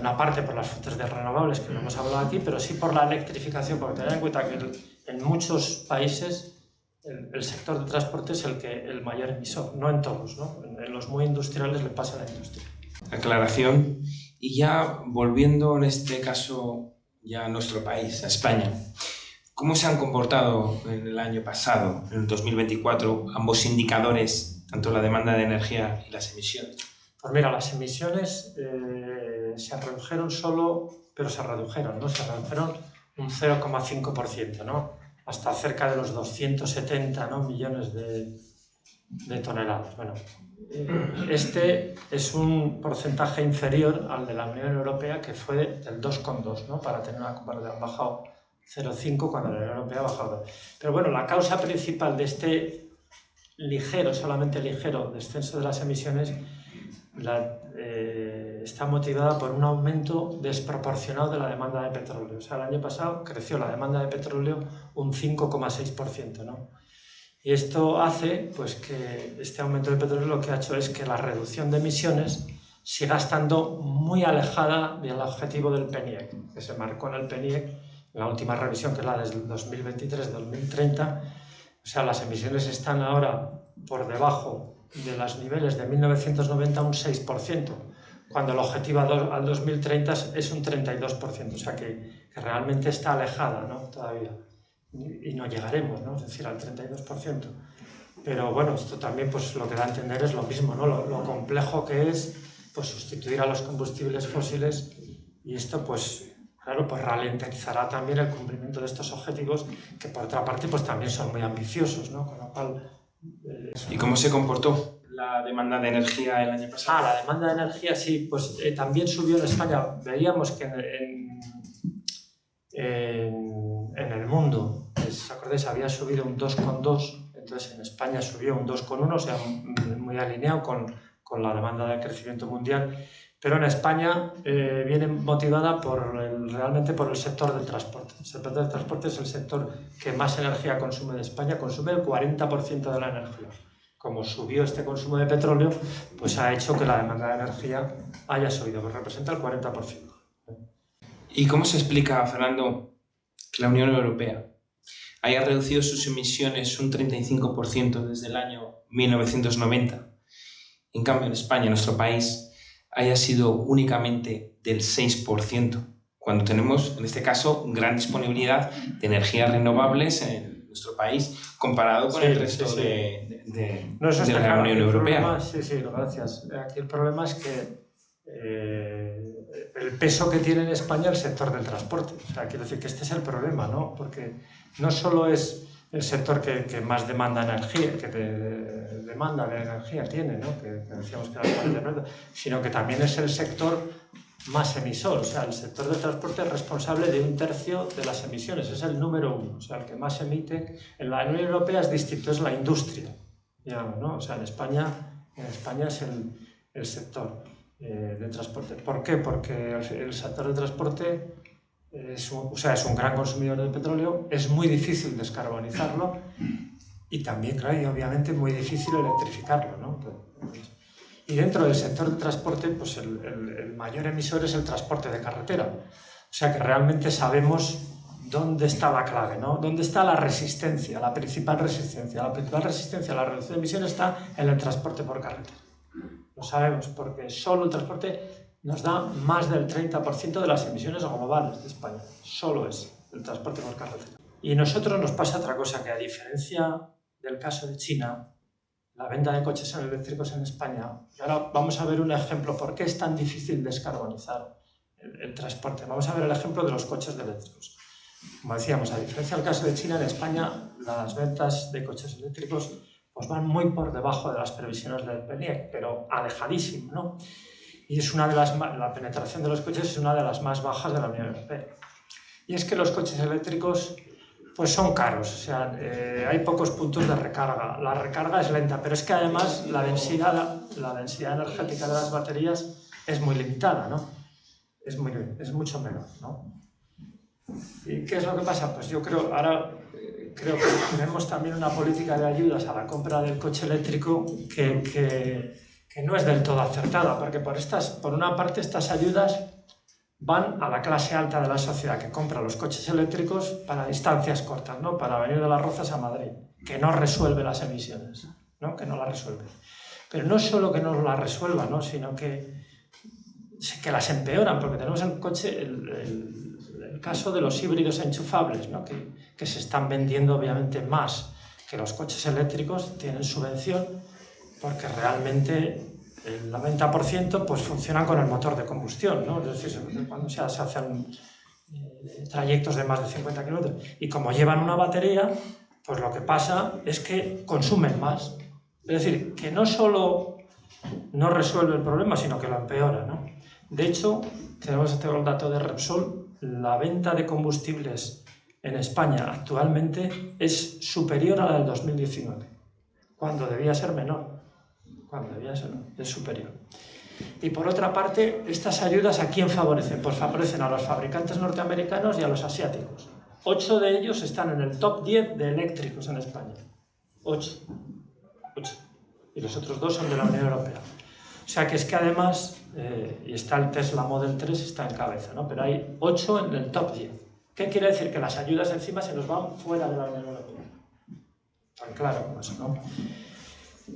Speaker 4: una parte por las fuentes de renovables, que no hemos hablado aquí, pero sí por la electrificación, porque tened en cuenta que en muchos países el sector de transporte es el mayor emisor, no en todos, ¿no? En los muy industriales le pasa a la industria.
Speaker 3: Aclaración. Y ya volviendo en este caso ya a nuestro país, a España, ¿cómo se han comportado en el año pasado, en el 2024, ambos indicadores, tanto la demanda de energía y las emisiones?
Speaker 4: Pues mira, las emisiones se redujeron pero se redujeron, ¿no? Se redujeron un 0,5%, ¿no? Hasta cerca de los 270, ¿no? millones de toneladas. Bueno, este es un porcentaje inferior al de la Unión Europea, que fue del 2,2, ¿no? Para tener una comparación, han bajado 0,5 cuando la Unión Europea ha bajado 2. Pero bueno, la causa principal de este solamente ligero descenso de las emisiones está motivada por un aumento desproporcionado de la demanda de petróleo. O sea, el año pasado creció la demanda de petróleo un 5,6%, ¿no? Y esto hace pues, que este aumento de petróleo lo que ha hecho es que la reducción de emisiones siga estando muy alejada del objetivo del PNIEC, que se marcó en el PNIEC, en la última revisión, que es la del 2023-2030. O sea, las emisiones están ahora por debajo de los niveles de 1990, un 6%, cuando el objetivo al 2030 es un 32%, o sea que realmente está alejada, ¿no? Todavía. Y no llegaremos, ¿no? Es decir, al 32%. Pero bueno, esto también pues, lo que da a entender es lo mismo, ¿no? Lo complejo que es pues, sustituir a los combustibles fósiles, y esto pues, claro, pues ralentizará también el cumplimiento de estos objetivos, que por otra parte pues, también son muy ambiciosos, ¿no? Con lo cual,
Speaker 3: ¿y cómo se comportó la demanda de energía el año pasado?
Speaker 4: La demanda de energía sí, pues también subió en España. Veíamos que en el mundo, ¿os acordáis? Había subido un 2,2, entonces en España subió un 2,1, o sea, muy alineado con la demanda de crecimiento mundial. Pero en España viene motivada realmente por el sector del transporte. El sector del transporte es el sector que más energía consume de España, consume el 40% de la energía. Como subió este consumo de petróleo, pues ha hecho que la demanda de energía haya subido, que representa el 40%.
Speaker 3: ¿Y cómo se explica, Fernando, que la Unión Europea haya reducido sus emisiones un 35% desde el año 1990? En cambio, en España, en nuestro país, haya sido únicamente del 6%, cuando tenemos, en este caso, gran disponibilidad de energías renovables en nuestro país, comparado con el resto de la Unión Europea.
Speaker 4: Sí, gracias. Aquí el problema es que el peso que tiene en España el sector del transporte. O sea, quiero decir que este es el problema, ¿no? Porque no solo es el sector que más demanda energía, demanda de energía tiene, ¿no? Que decíamos que era el 40%, sino que también es el sector más emisor. O sea, el sector del transporte es responsable de 1/3 de las emisiones, es el número 1, o sea, el que más emite. En la Unión Europea es distinto, es la industria, digamos, ¿no? O sea, en España es el sector de transporte. ¿Por qué? Porque el sector de transporte es un gran consumidor de petróleo, es muy difícil descarbonizarlo y también, claro, y obviamente muy difícil electrificarlo, ¿no? Y dentro del sector de transporte, pues el mayor emisor es el transporte de carretera. O sea que realmente sabemos dónde está la clave, ¿no? ¿Dónde está la resistencia, la principal resistencia? La principal resistencia a la reducción de emisiones está en el transporte por carretera. Lo sabemos porque solo el transporte nos da más del 30% de las emisiones globales de España. Solo es el transporte por carretera. Y a nosotros nos pasa otra cosa, que a diferencia del caso de China, la venta de coches eléctricos en España, y ahora vamos a ver un ejemplo por qué es tan difícil descarbonizar el transporte. Vamos a ver el ejemplo de los coches eléctricos. Como decíamos, a diferencia del caso de China, en España las ventas de coches eléctricos pues van muy por debajo de las previsiones del PNIEC, pero alejadísimo, ¿no? Y es la penetración de los coches es una de las más bajas de la Unión Europea. Y es que los coches eléctricos pues son caros, o sea, hay pocos puntos de recarga. La recarga es lenta, pero es que además la densidad energética de las baterías es muy limitada, ¿no? Es mucho menor, ¿no? ¿Y qué es lo que pasa? Pues yo creo que tenemos también una política de ayudas a la compra del coche eléctrico que no es del todo acertada, porque por una parte estas ayudas van a la clase alta de la sociedad que compra los coches eléctricos para distancias cortas, ¿no? Para venir de Las Rozas a Madrid, que no resuelve las emisiones, ¿no? Que no las resuelve. Pero no solo que no las resuelva, ¿no? Sino que las empeoran, porque tenemos el caso de los híbridos enchufables, ¿no? que se están vendiendo obviamente más que los coches eléctricos, tienen subvención, porque realmente el 90% pues funcionan con el motor de combustión, ¿no? Es decir, cuando se hacen trayectos de más de 50 kilómetros y como llevan una batería, pues lo que pasa es que consumen más. Es decir, que no solo no resuelve el problema, sino que lo empeora, ¿no? De hecho, tenemos el dato de Repsol, la venta de combustibles en España actualmente es superior a la del 2019, cuando debía ser menor. Es superior. Y por otra parte, estas ayudas ¿a quién favorecen? Pues favorecen a los fabricantes norteamericanos y a los asiáticos. 8 de ellos están en el top 10 de eléctricos en España. 8. Y los otros 2 son de la Unión Europea. O sea que es que además, y está el Tesla Model 3, está en cabeza, ¿no? Pero hay 8 en el top 10. ¿Qué quiere decir? Que las ayudas encima se nos van fuera de la Unión Europea. Tan claro como eso, ¿no?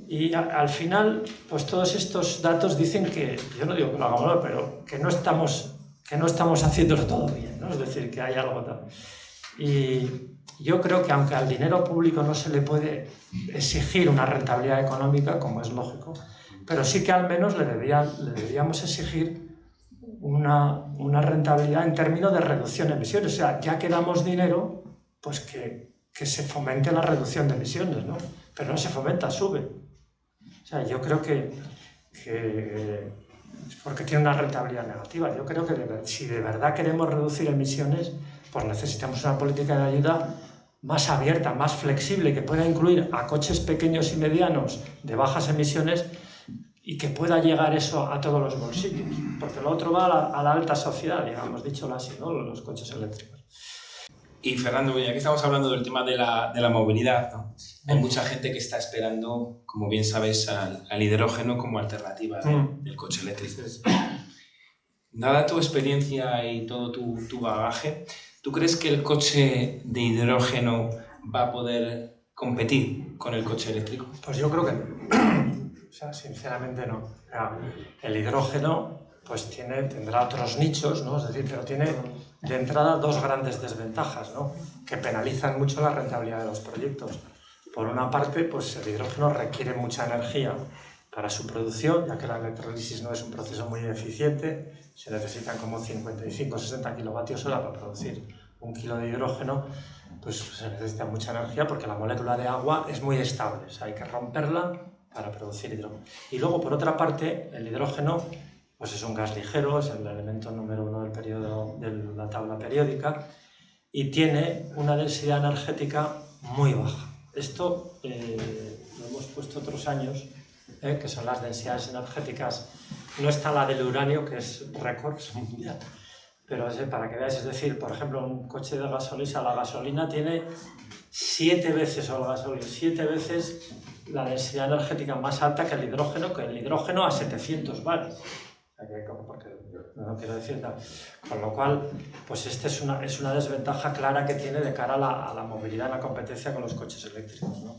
Speaker 4: Y al final, pues todos estos datos dicen que, yo no digo que lo hagamos mal, pero que no estamos haciéndolo todo bien, ¿no? Es decir, que hay algo tal. Y yo creo que aunque al dinero público no se le puede exigir una rentabilidad económica, como es lógico, pero sí que al menos le deberíamos exigir una rentabilidad en términos de reducción de emisiones. O sea, ya que damos dinero, pues que se fomente la reducción de emisiones, ¿no? Pero no se fomenta, sube. O sea, yo creo que es porque tiene una rentabilidad negativa. Yo creo que si de verdad queremos reducir emisiones, pues necesitamos una política de ayuda más abierta, más flexible, que pueda incluir a coches pequeños y medianos de bajas emisiones y que pueda llegar eso a todos los bolsillos. Porque lo otro va a la alta sociedad, digamos, dicho así, ¿no? Los coches eléctricos.
Speaker 3: Y Fernando, ya que estamos hablando del tema de la movilidad, ¿no? Hay mucha gente que está esperando, como bien sabes, al hidrógeno como alternativa del coche eléctrico. Dada tu experiencia y todo tu bagaje, ¿tú crees que el coche de hidrógeno va a poder competir con el coche eléctrico?
Speaker 4: Pues yo creo que no. O sea, sinceramente no. O sea, el hidrógeno pues tendrá otros nichos, ¿no? Es decir, pero tiene de entrada 2 grandes desventajas, ¿no? Que penalizan mucho la rentabilidad de los proyectos. Por una parte, pues el hidrógeno requiere mucha energía para su producción, ya que la electrólisis no es un proceso muy eficiente, se necesitan como 55-60 kilovatios hora para producir 1 kilo de hidrógeno, pues se necesita mucha energía porque la molécula de agua es muy estable, o sea, hay que romperla para producir hidrógeno. Y luego, por otra parte, el hidrógeno pues es un gas ligero, es el elemento número 1 de la tabla periódica y tiene una densidad energética muy baja. Esto lo hemos puesto otros años, que son las densidades energéticas. No está la del uranio, que es récord mundial, pero para que veáis, es decir, por ejemplo, un coche de gasolina, la gasolina tiene 7 veces la densidad energética más alta que el hidrógeno a 700 bares. Porque no quiero decir nada. Con lo cual, pues esta es una desventaja clara que tiene de cara a la movilidad, a la competencia con los coches eléctricos, ¿no?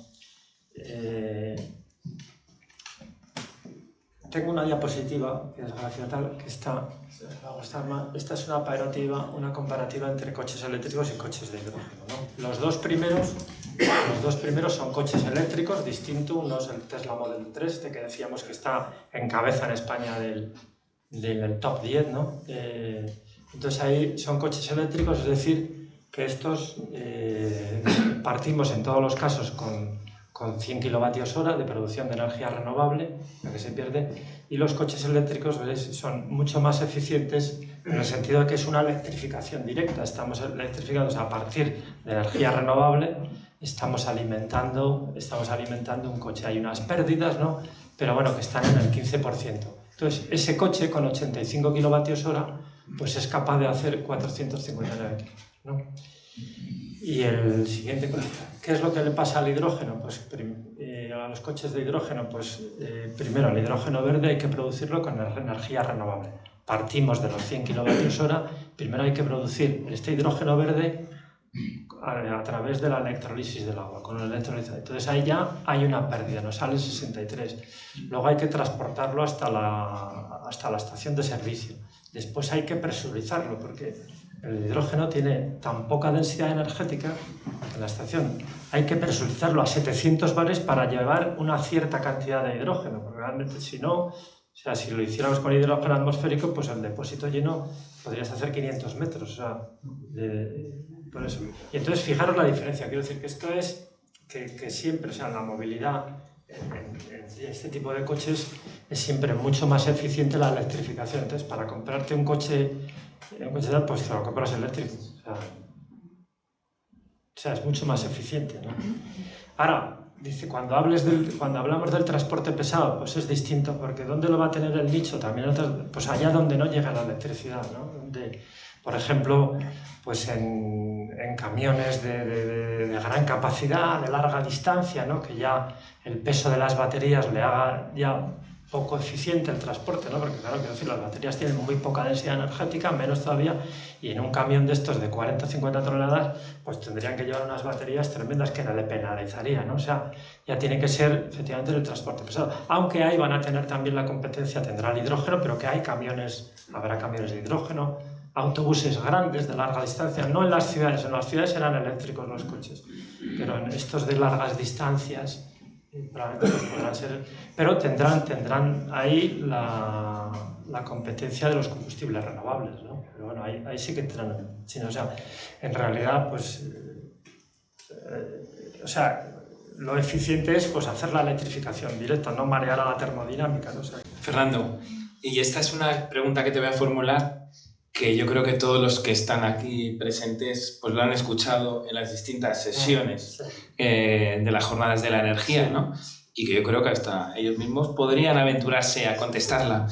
Speaker 4: Tengo una diapositiva, que es graciosa, que esta es una comparativa entre coches eléctricos y coches de hidrógeno, ¿no? Los dos primeros son coches eléctricos distintos. Uno es el Tesla Model 3, que decíamos que está en cabeza en España del top 10, ¿no? Entonces ahí son coches eléctricos, es decir, que estos partimos en todos los casos con con 100 kilovatios hora de producción de energía renovable, la que se pierde, y los coches eléctricos, ¿veis?, son mucho más eficientes en el sentido de que es una electrificación directa. Estamos electrificando, o sea, a partir de energía renovable, estamos alimentando un coche. Hay unas pérdidas, ¿no?, pero bueno, que están en el 15%. Entonces, ese coche con 85 kilovatios hora, pues es capaz de hacer 459 kilos, ¿no? Y el siguiente, ¿qué es lo que le pasa al hidrógeno? Pues a los coches de hidrógeno, pues primero el hidrógeno verde hay que producirlo con energía renovable. Partimos de los 100 kilovatios hora, primero hay que producir este hidrógeno verde a través de la electrolisis del agua, con el electrolizador. Entonces ahí ya hay una pérdida, nos sale 63. Luego hay que transportarlo hasta la estación de servicio. Después hay que presurizarlo, porque el hidrógeno tiene tan poca densidad energética en la estación. Hay que presurizarlo a 700 bares para llevar una cierta cantidad de hidrógeno, porque realmente si no, o sea, si lo hiciéramos con hidrógeno atmosférico, pues el depósito lleno podrías hacer 500 metros, o sea, por eso. Y entonces fijaros la diferencia, quiero decir que esto es que siempre, o sea, la movilidad en este tipo de coches es siempre mucho más eficiente la electrificación. Entonces, para comprarte un coche tal, pues te lo compras eléctrico. O sea, es mucho más eficiente, ¿no? Ahora, dice, cuando hablamos del transporte pesado, pues es distinto, porque ¿dónde lo va a tener el nicho? También pues allá donde no llega la electricidad, ¿no? Por ejemplo, pues en camiones de gran capacidad, de larga distancia, ¿no?, que ya el peso de las baterías le haga ya poco eficiente el transporte, ¿no? Porque claro, quiero decir, las baterías tienen muy poca densidad energética, menos todavía, y en un camión de estos de 40 o 50 toneladas, pues tendrían que llevar unas baterías tremendas que no le penalizarían, ¿no? O sea, ya tiene que ser efectivamente el transporte pesado. Aunque ahí van a tener también la competencia, tendrá el hidrógeno, pero que habrá camiones de hidrógeno, autobuses grandes de larga distancia, no en las ciudades eran eléctricos los coches, pero en estos de largas distancias probablemente pues podrán ser, pero tendrán ahí la competencia de los combustibles renovables, ¿no? Pero bueno, ahí sí que entran, o sea, en realidad, pues, o sea, lo eficiente es pues hacer la electrificación directa, no marear a la termodinámica, ¿no? O sea,
Speaker 3: Fernando, y esta es una pregunta que te voy a formular, que yo creo que todos los que están aquí presentes pues lo han escuchado en las distintas sesiones de las jornadas de la energía, ¿no? Y que yo creo que hasta ellos mismos podrían aventurarse a contestarla.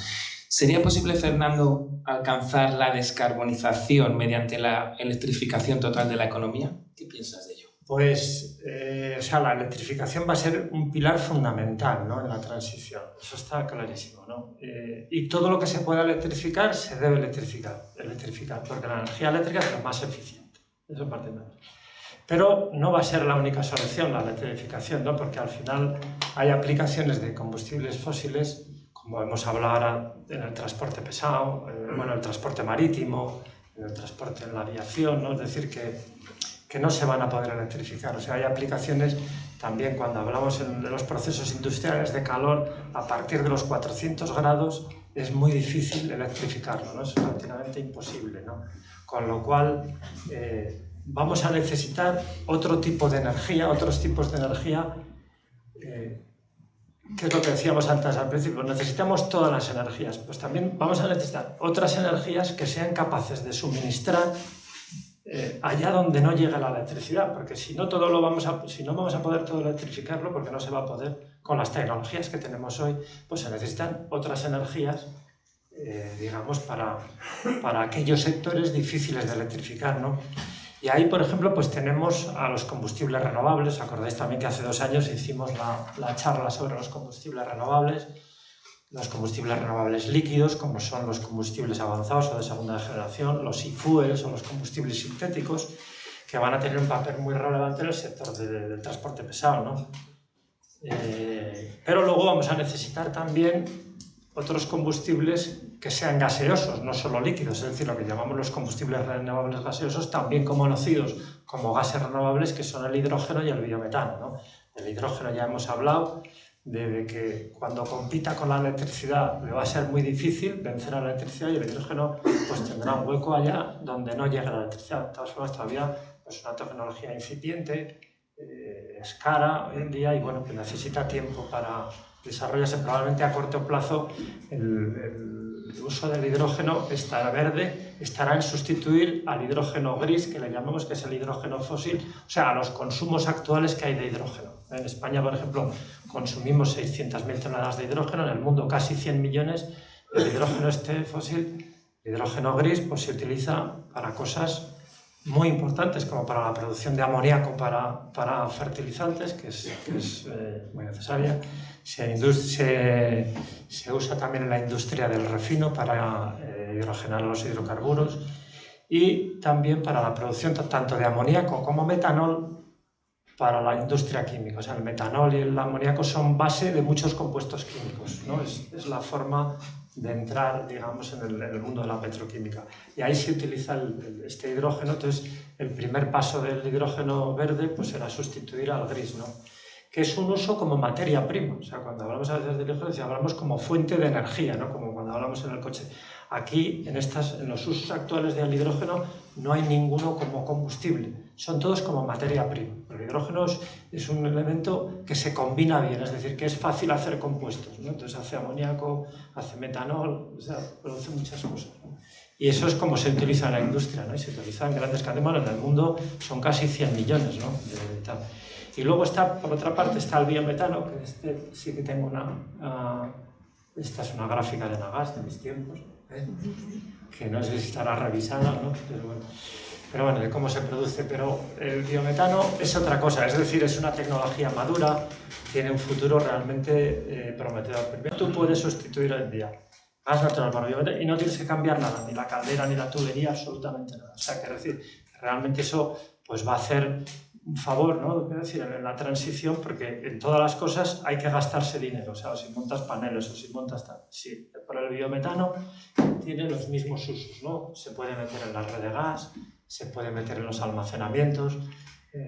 Speaker 3: ¿Sería posible, Fernando, alcanzar la descarbonización mediante la electrificación total de la economía? ¿Qué piensas de ello?
Speaker 4: Pues, o sea, la electrificación va a ser un pilar fundamental, ¿no?, en la transición, eso está clarísimo, ¿no? Y todo lo que se pueda electrificar se debe electrificar, porque la energía eléctrica es lo más eficiente, eso parte de menos. Pero no va a ser la única solución la electrificación, ¿no?, porque al final hay aplicaciones de combustibles fósiles, como hemos hablado ahora en el transporte pesado, bueno, el transporte marítimo, en el transporte en la aviación, ¿no? Es decir, que no se van a poder electrificar. O sea, hay aplicaciones también cuando hablamos de los procesos industriales de calor, a partir de los 400 grados es muy difícil electrificarlo, ¿no? Es prácticamente imposible, ¿no? Con lo cual vamos a necesitar otros tipos de energía, ¿qué es lo que decíamos antes al principio? Necesitamos todas las energías, pues también vamos a necesitar otras energías que sean capaces de suministrar allá donde no llega la electricidad, porque si no vamos a poder todo electrificarlo, porque no se va a poder, con las tecnologías que tenemos hoy, pues se necesitan otras energías, digamos, para aquellos sectores difíciles de electrificar, ¿no? Y ahí, por ejemplo, pues tenemos a los combustibles renovables. Acordáis también que hace 2 años hicimos la charla sobre los combustibles renovables líquidos, como son los combustibles avanzados o de segunda generación, los e-fuels o los combustibles sintéticos, que van a tener un papel muy relevante en el sector del transporte pesado, ¿no? Pero luego vamos a necesitar también otros combustibles que sean gaseosos, no solo líquidos, es decir, lo que llamamos los combustibles renovables gaseosos, también conocidos como gases renovables, que son el hidrógeno y el biometano, ¿no? El hidrógeno ya hemos hablado de que cuando compita con la electricidad le va a ser muy difícil vencer a la electricidad, y el hidrógeno pues tendrá un hueco allá donde no llega la electricidad. De todas formas, todavía es una tecnología incipiente, es cara hoy en día y bueno, que necesita tiempo para desarrollarse. Probablemente a corto plazo el uso del hidrógeno verde estará en sustituir al hidrógeno gris, que le llamamos, que es el hidrógeno fósil, o sea, a los consumos actuales que hay de hidrógeno. En España, por ejemplo, consumimos 600.000 toneladas de hidrógeno, en el mundo casi 100 millones. El hidrógeno fósil, el hidrógeno gris, pues se utiliza para cosas muy importantes, como para la producción de amoníaco para fertilizantes, que es muy necesaria. Se usa también en la industria del refino para hidrogenar los hidrocarburos y también para la producción tanto de amoníaco como metanol para la industria química. O sea, el metanol y el amoníaco son base de muchos compuestos químicos, ¿no? Es la forma de entrar, digamos, en el mundo de la petroquímica. Y ahí se utiliza este hidrógeno. Entonces, el primer paso del hidrógeno verde pues será sustituir al gris, ¿no? Que es un uso como materia prima. O sea, cuando hablamos a veces de hidrógeno, hablamos como fuente de energía, ¿no? Como cuando hablamos en el coche. Aquí, en los usos actuales del hidrógeno, no hay ninguno como combustible. Son todos como materia prima. El hidrógeno es un elemento que se combina bien, es decir, que es fácil hacer compuestos, ¿no? Entonces hace amoníaco, hace metanol, o sea, produce muchas cosas, ¿no? Y eso es como se utiliza en la industria, ¿no? Y se utiliza en grandes cantidades. En el mundo son casi 100 millones, ¿no? De metal. Y luego está, por otra parte, está el biometano, que sí que tengo esta es una gráfica de Nagas de mis tiempos, que no sé si estará revisada, ¿no? Pero bueno, de cómo se produce. Pero el biometano es otra cosa, es decir, es una tecnología madura, tiene un futuro realmente prometedor. Tú puedes sustituir hoy en día gas natural por biometano y no tienes que cambiar nada, ni la caldera, ni la tubería, absolutamente nada. O sea, quiero decir, realmente eso pues va a hacer un favor, ¿no? Quiero decir, en la transición, porque en todas las cosas hay que gastarse dinero. O sea, si montas paneles o si montas tal. Sí, por el biometano tiene los mismos usos, ¿no? Se puede meter en la red de gas, se puede meter en los almacenamientos,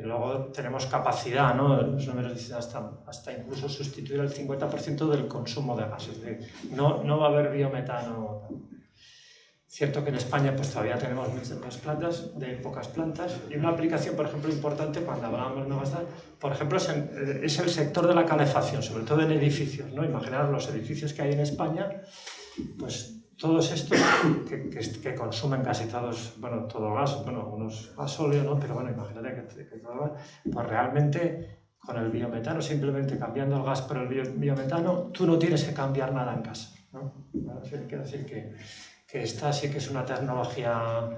Speaker 4: luego tenemos capacidad, ¿no? Los números dicen hasta incluso sustituir el 50% del consumo de gas. Es decir, no va a haber biometano. Cierto que en España pues todavía tenemos muchas plantas, pocas plantas, y una aplicación, por ejemplo, importante cuando hablamos de no gastar, por ejemplo, es el sector de la calefacción, sobre todo en edificios, ¿no? Imaginaros los edificios que hay en España, pues todos estos que consumen casi todos, bueno, todo gas, bueno, unos gasóleo, ¿no? Pero bueno, imagínate que todo gas, pues realmente con el biometano, simplemente cambiando el gas por el biometano, tú no tienes que cambiar nada en casa, ¿no? Quiero decir que esta sí que es una tecnología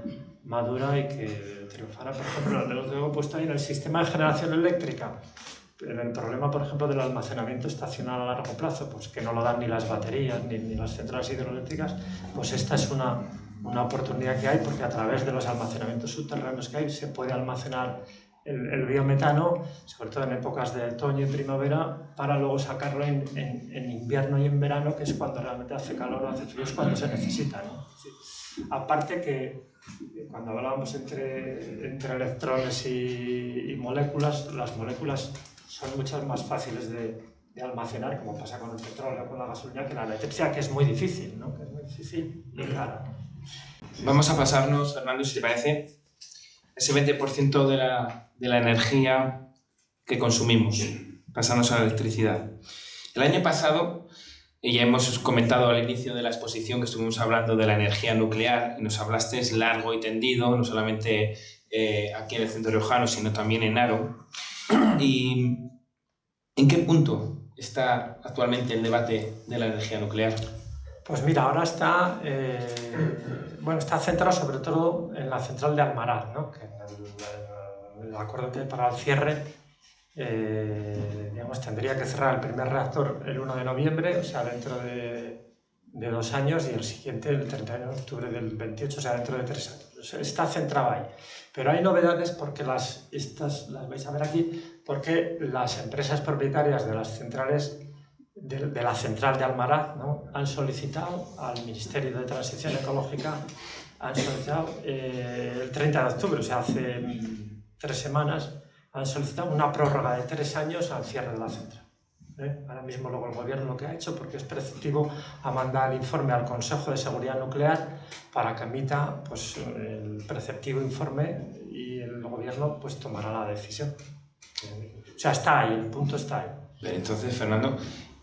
Speaker 4: madura y que triunfará. Por ejemplo, lo tengo puesto ahí en el sistema de generación eléctrica. En el problema, por ejemplo, del almacenamiento estacional a largo plazo, pues que no lo dan ni las baterías ni las centrales hidroeléctricas, pues esta es una oportunidad que hay, porque a través de los almacenamientos subterráneos que hay se puede almacenar el biometano, sobre todo en épocas de otoño y primavera, para luego sacarlo en invierno y en verano, que es cuando realmente hace calor o hace frío, es cuando se necesita, ¿no? Sí. Aparte que cuando hablábamos entre electrones y moléculas, las moléculas son muchas más fáciles de almacenar, como pasa con el petróleo o con la gasolina, que la electricidad, que es muy difícil, ¿no? Que es muy difícil y cara.
Speaker 3: Vamos a pasarnos, Fernando, si te parece, ese 20% de la energía que consumimos, pasarnos a la electricidad. El año pasado, y ya hemos comentado al inicio de la exposición que estuvimos hablando de la energía nuclear, y nos hablaste largo y tendido, no solamente aquí en el centro riojano, sino también en Haro. ¿Y en qué punto está actualmente el debate de la energía nuclear?
Speaker 4: Pues mira, ahora está centrado sobre todo en la central de Almaraz, ¿no? Que el acuerdo que hay para el cierre, digamos, tendría que cerrar el primer reactor el 1 de noviembre, o sea, dentro de 2 años, y el siguiente el 31 de octubre del 28, o sea, dentro de 3 años. Está centrado ahí. Pero hay novedades porque las vais a ver aquí, porque las empresas propietarias de las centrales de la central de Almaraz, ¿no? Han solicitado al Ministerio de Transición Ecológica, el 30 de octubre, o sea, hace 3 semanas, han solicitado una prórroga de 3 años al cierre de la central. Ahora mismo luego el Gobierno lo que ha hecho, porque es preceptivo, ha mandado el informe al Consejo de Seguridad Nuclear para que emita pues, el preceptivo informe, y el Gobierno pues, tomará la decisión. O sea, está ahí, el punto está ahí.
Speaker 3: Pero entonces, Fernando,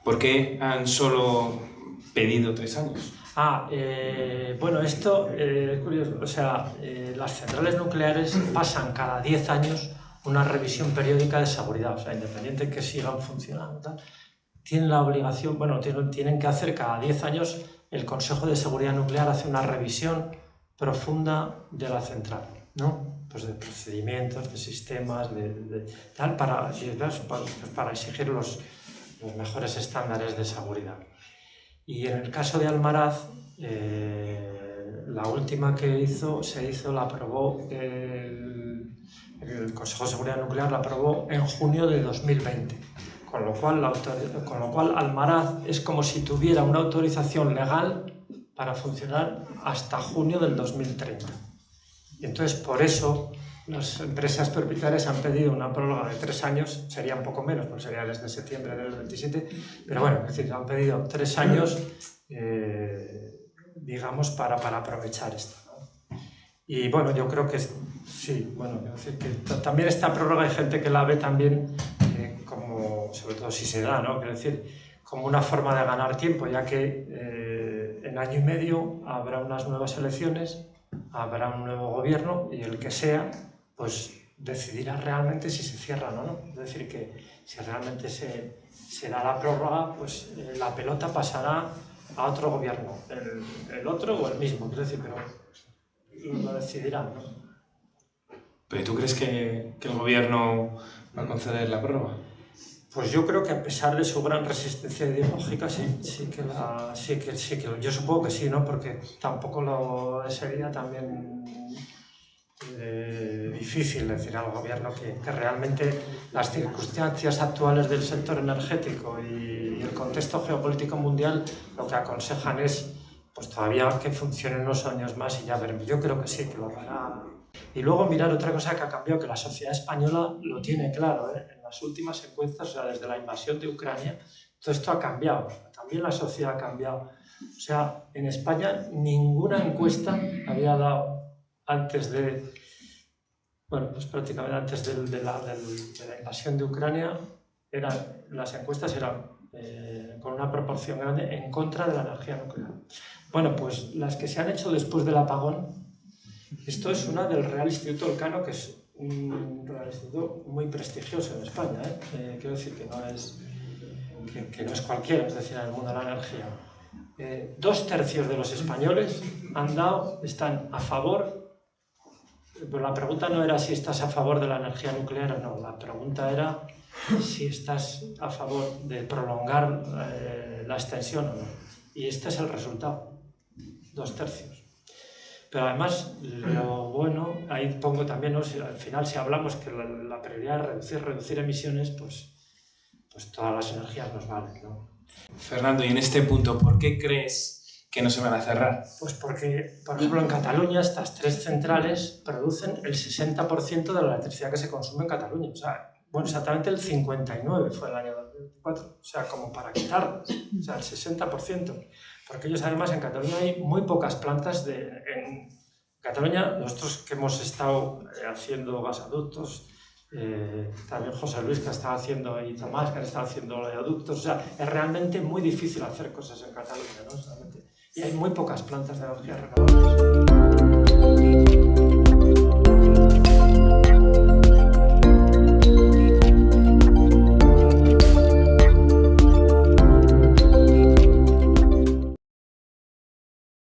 Speaker 3: ¿por qué han solo pedido 3 años?
Speaker 4: Bueno, esto es curioso. O sea, las centrales nucleares pasan cada 10 años una revisión periódica de seguridad. O sea, independiente que sigan funcionando, tal, tienen la obligación, bueno, tienen que hacer cada 10 años, el Consejo de Seguridad Nuclear hace una revisión profunda de la central, ¿no? Pues de procedimientos, de sistemas, tal, para exigir los mejores estándares de seguridad. Y en el caso de Almaraz, la última que se hizo, la aprobó el Consejo de Seguridad Nuclear, la aprobó en junio de 2020, con lo cual Almaraz es como si tuviera una autorización legal para funcionar hasta junio del 2030. Y entonces, por eso, las empresas propietarias han pedido una prórroga de 3 años, sería un poco menos, porque sería desde septiembre del 27, pero bueno, es decir, han pedido 3 años, digamos, para aprovechar esto, ¿no? Y bueno, yo creo que sí, bueno, es decir, que también esta prórroga hay gente que la ve también como, sobre todo si se da, ¿no? Quiero decir, como una forma de ganar tiempo, ya que en año y medio habrá unas nuevas elecciones, habrá un nuevo gobierno y el que sea, pues decidirá realmente si se cierran o no. Es decir, que si realmente se da la prórroga, pues la pelota pasará a otro gobierno, el otro o el mismo, quiero decir, pero lo decidirán, ¿no?
Speaker 3: ¿Pero tú crees que el gobierno va a conceder la prórroga?
Speaker 4: Pues yo creo que a pesar de su gran resistencia ideológica, yo supongo que sí, ¿no? Porque tampoco sería también difícil decir al gobierno que realmente las circunstancias actuales del sector energético y el contexto geopolítico mundial lo que aconsejan es pues todavía que funcione unos años más y ya veremos. Yo creo que sí, que lo hará. Y luego mirar otra cosa que ha cambiado, que la sociedad española lo tiene claro, ¿eh? En las últimas encuestas, o sea, desde la invasión de Ucrania, todo esto ha cambiado, también la sociedad ha cambiado. O sea, en España ninguna encuesta había dado antes de, bueno, pues prácticamente antes de la invasión de Ucrania, las encuestas eran con una proporción grande en contra de la energía nuclear. Bueno, pues las que se han hecho después del apagón, esto es una del Real Instituto Elcano, que es un Real Instituto muy prestigioso en España, ¿eh? Quiero decir que no es cualquiera, es decir, en el mundo de la energía. 2/3 de los españoles están a favor, pero la pregunta no era si estás a favor de la energía nuclear o no, la pregunta era si estás a favor de prolongar la extensión o no. Y este es el resultado, 2/3. Pero además, lo bueno, ahí pongo también, ¿no? Al final, si hablamos que la prioridad es reducir emisiones, pues todas las energías nos valen, ¿no?
Speaker 3: Fernando, y en este punto, ¿por qué crees que no se van a cerrar?
Speaker 4: Pues porque, por ejemplo, en Cataluña estas 3 centrales producen el 60% de la electricidad que se consume en Cataluña. O sea, bueno, exactamente el 59% fue el año 2004. O sea, como para quitarlas. O sea, el 60%. Porque ellos además en Cataluña hay muy pocas plantas en Cataluña. Nosotros que hemos estado haciendo gasoductos, también José Luis que está haciendo y Tomás que está haciendo oleoductos, o sea, es realmente muy difícil hacer cosas en Cataluña, ¿no? Y hay muy pocas plantas de energía renovables.